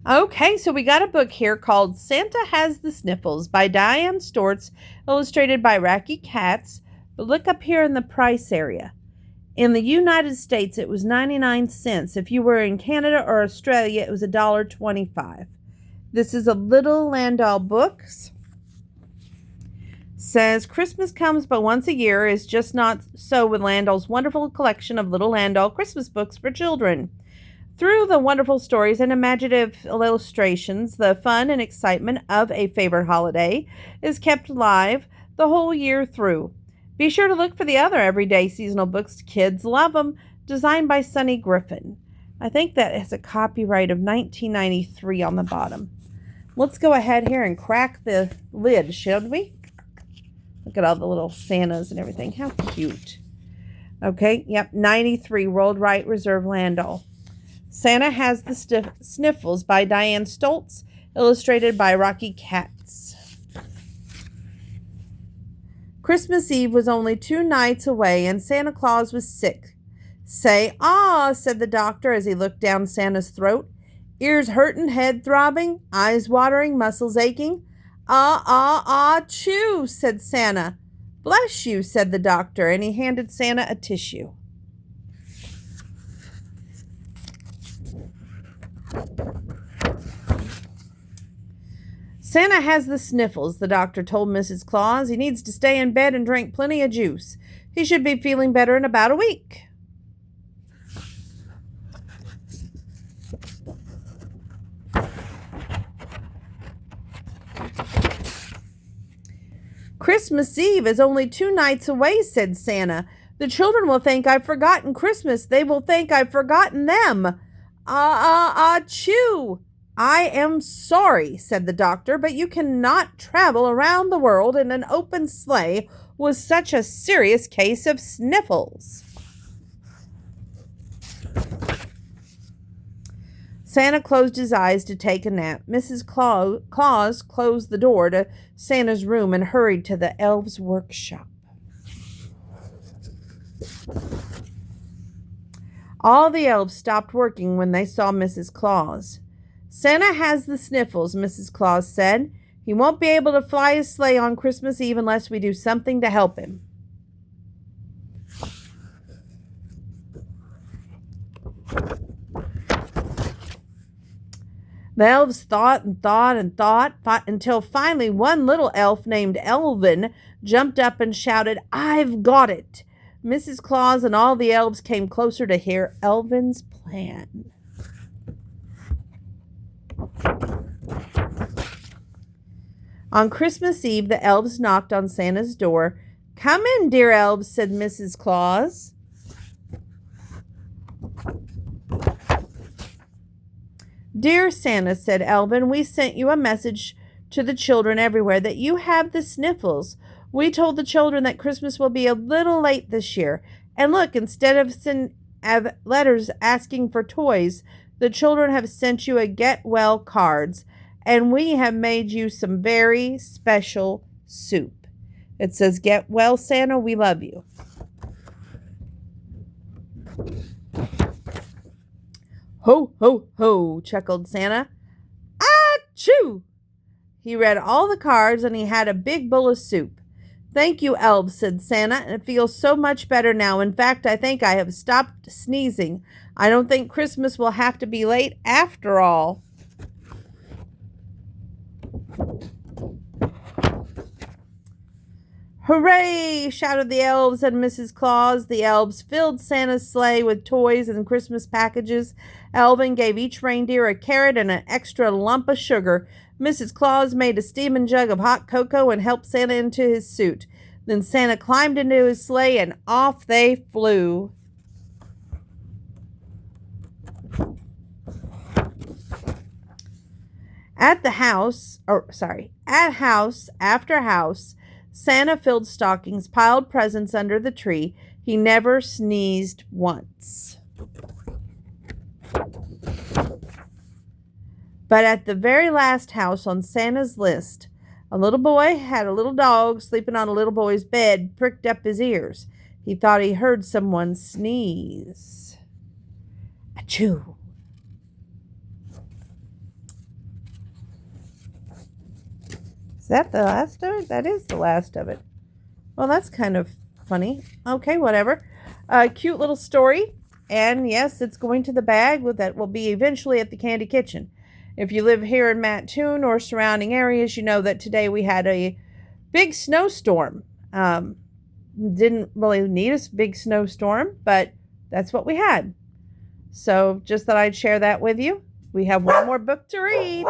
Okay, so we got a book here called Santa Has the Sniffles by Diane Stortz, illustrated by Katz. But look up here in the price area. In the United States, it was 99 cents. If you were in Canada or Australia, it was $1.25. This is a Little Landau Books. Says Christmas comes but once a year is just not so with Landau's wonderful collection of Little Landau Christmas books for children. Through the wonderful stories and imaginative illustrations, the fun and excitement of a favorite holiday is kept alive the whole year through. Be sure to look for the other everyday seasonal books. Kids love them, designed by Sonny Griffin. I think that has a copyright of 1993 on the bottom. Let's go ahead here and crack the lid, shall we? Look at all the little Santas and everything. How cute. Okay, yep, 93, World Right Reserve Landau. Santa Has the Sniffles by Diane Stortz, illustrated by Katz. Christmas Eve was only 2 nights away, and Santa Claus was sick. Say, "Ah," said the doctor as he looked down Santa's throat. Ears hurting, head throbbing, eyes watering, muscles aching. "Ah, ah, ah, chew," said Santa. "Bless you," said the doctor, and he handed Santa a tissue. Santa has the sniffles, the doctor told Mrs. Claus. He needs to stay in bed and drink plenty of juice. He should be feeling better in about a week. Christmas Eve is only 2 nights away, said Santa. The children will think I've forgotten Christmas. They will think I've forgotten them. Chew. I am sorry, said the doctor, but you cannot travel around the world in an open sleigh with such a serious case of sniffles. Santa closed his eyes to take a nap. Mrs. Claus closed the door to Santa's room and hurried to the elves' workshop. All the elves stopped working when they saw Mrs. Claus. Santa has the sniffles, Mrs. Claus said. He won't be able to fly his sleigh on Christmas Eve unless we do something to help him. The elves thought and thought and thought until finally one little elf named Elvin jumped up and shouted, "I've got it!" Mrs. Claus and all the elves came closer to hear Elvin's plan. On Christmas Eve, the elves knocked on Santa's door. "Come in, dear elves," said Mrs. Claus. "Dear Santa," said Elvin, "we sent you a message to the children everywhere that you have the sniffles. We told the children that Christmas will be a little late this year. And look, instead of letters asking for toys, the children have sent you a get well cards, and we have made you some very special soup." It says, "Get well, Santa, we love you." "Ho, ho, ho," chuckled Santa. "Achoo!" He read all the cards, and he had a big bowl of soup. "Thank you, elves," said Santa, "and it feels so much better now. In fact, I think I have stopped sneezing. I don't think Christmas will have to be late after all." "Hooray!" shouted the elves and Mrs. Claus. The elves filled Santa's sleigh with toys and Christmas packages. Elvin gave each reindeer a carrot and an extra lump of sugar. Mrs. Claus made a steaming jug of hot cocoa and helped Santa into his suit. Then Santa climbed into his sleigh and off they flew. At house after house, Santa filled stockings, piled presents under the tree. He never sneezed once. But at the very last house on Santa's list, a little boy had a little dog sleeping on a little boy's bed, pricked up his ears. He thought he heard someone sneeze. Achoo! Is that the last of it? That is the last of it. Well, that's kind of funny. Okay, whatever. Cute little story. And yes, it's going to the bag that will be eventually at the Candy Kitchen. If you live here in Mattoon or surrounding areas, you know that today we had a big snowstorm. Didn't really need a big snowstorm, but that's what we had. So just thought I'd share that with you. We have one more book to read.